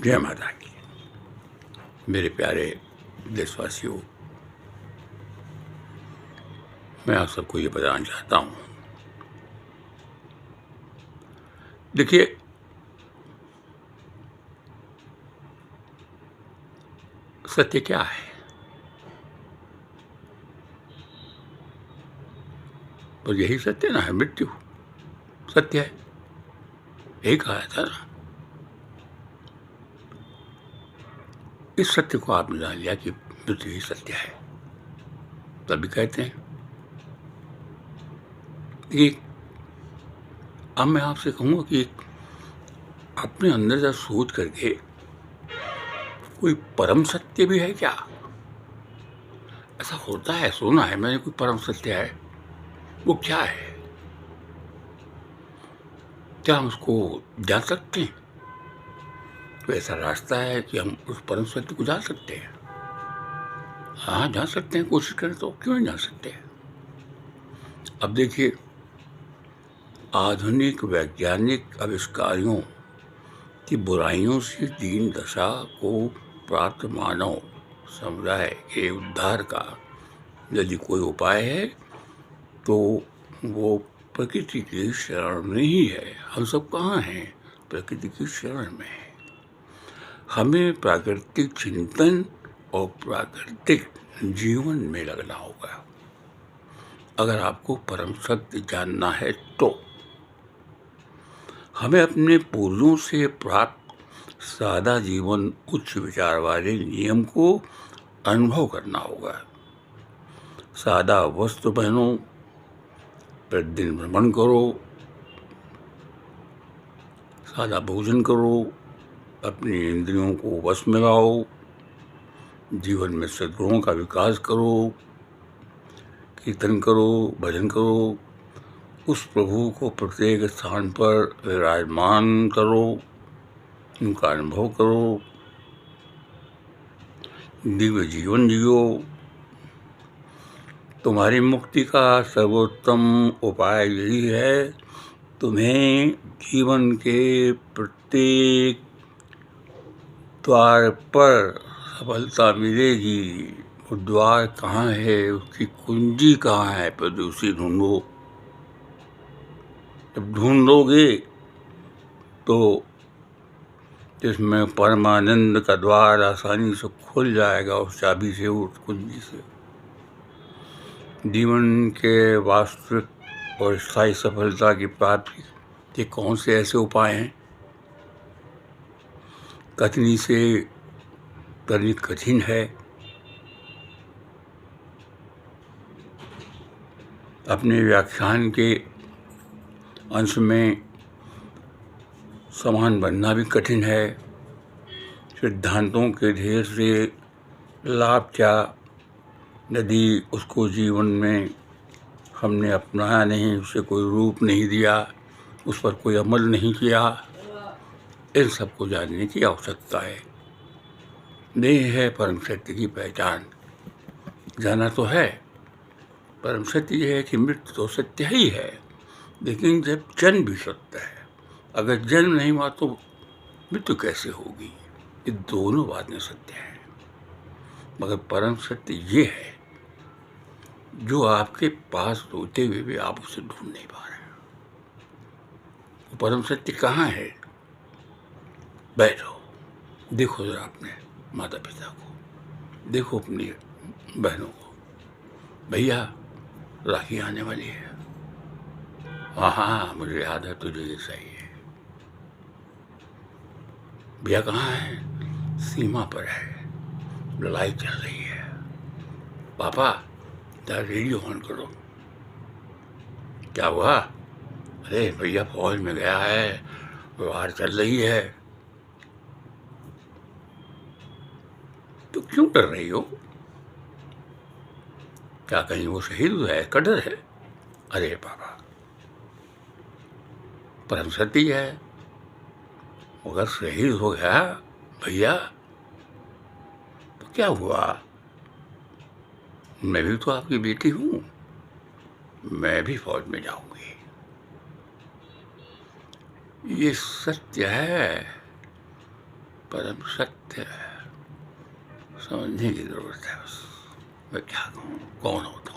जय माता की। मेरे प्यारे देशवासियों, मैं आप सबको ये बताना चाहता हूँ, देखिए सत्य क्या है? तो यही सत्य ना है, मृत्यु सत्य है, यही कहा था ना। इस सत्य को आपने जान लिया कि मृत्यु ही सत्य है, तभी कहते हैं कि अब मैं आपसे कहूँगा कि अपने अंदर जब सोच करके कोई परम सत्य भी है क्या? ऐसा होता है, सुना है मैंने, कोई परम सत्य है, वो क्या है? क्या हम उसको जान सकते हैं? तो ऐसा रास्ता है कि हम उस परम सत्य को जान सकते हैं। हाँ, जान सकते हैं, कोशिश करें तो क्यों नहीं जान सकते? अब देखिए, आधुनिक वैज्ञानिक आविष्कारों की बुराइयों से दीन दशा को प्राप्त मानव समुदाय के उद्धार का यदि कोई उपाय है तो वो प्रकृति की शरण में ही है। हम सब कहाँ हैं? प्रकृति की शरण में है। हमें प्राकृतिक चिंतन और प्राकृतिक जीवन में लगना होगा अगर आपको परम सत्य जानना है तो। हमें अपने पूर्वजों से प्राप्त सादा जीवन उच्च विचार वाले नियम को अनुभव करना होगा। सादा वस्त्र पहनो, प्रतिदिन भ्रमण करो, सादा भोजन करो, अपनी इंद्रियों को वश में लाओ, जीवन में सद्गुणों का विकास करो, कीर्तन करो, भजन करो, उस प्रभु को प्रत्येक स्थान पर विराजमान करो, उनका अनुभव करो, दिव्य जीवन जियो। तुम्हारी मुक्ति का सर्वोत्तम उपाय यही है, तुम्हें जीवन के प्रत्येक द्वार पर सफलता मिलेगी। वो द्वार कहाँ है, उसकी कुंजी कहाँ है, पहले उसे ढूंढो। जब ढूंढोगे तो जिसमें परमानंद का द्वार आसानी से खुल जाएगा उस चाबी से, उस कुंजी से। जीवन के वास्तविक और स्थायी सफलता की प्राप्ति के कौन से ऐसे उपाय हैं? कथनी से करनी कठिन है। अपने व्याख्यान के अंश में समान बनना भी कठिन है। सिद्धांतों के ढेर से लाभ क्या यदि उसको जीवन में हमने अपनाया नहीं, उसे कोई रूप नहीं दिया, उस पर कोई अमल नहीं किया। इन सबको जानने की आवश्यकता है। नहीं है परम सत्य की पहचान, जाना तो है। परम सत्य यह है कि मृत्यु तो सत्य ही है, लेकिन जब जन्म भी सत्य है। अगर जन्म नहीं हुआ तो मृत्यु कैसे होगी? ये दोनों बातें सत्य हैं, मगर परम सत्य ये है जो आपके पास होते हुए भी आप उसे ढूंढ नहीं पा रहे हैं। वो परम सत्य कहाँ है? बैठो, देखो जरा अपने माता पिता को, देखो अपनी बहनों को। भैया, राखी आने वाली है। हाँ हाँ, मुझे याद है, तुझे ये सही है। भैया कहाँ है? सीमा पर है, लड़ाई चल रही है। पापा, जरा रेडियो ऑन करो। क्या हुआ? अरे भैया फौज में गया है, वार चल रही है। तो क्यों डर रही हो? क्या कहीं वो शहीद हुआ है, का डर है? अरे पापा, परम सत्य है, अगर शहीद हो गया भैया तो क्या हुआ? मैं भी तो आपकी बेटी हूँ, मैं भी फौज में जाऊंगी। ये सत्य है। परम सत्य है, समझने की ज़रूरत है। बस मैं क्या कहूँ, कौन होता